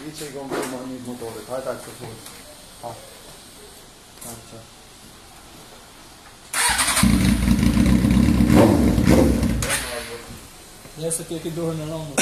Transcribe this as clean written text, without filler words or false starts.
Dice che compreremo il motore, fai tacco fuori. Ah. Nessa aqui é que dor, não, mano.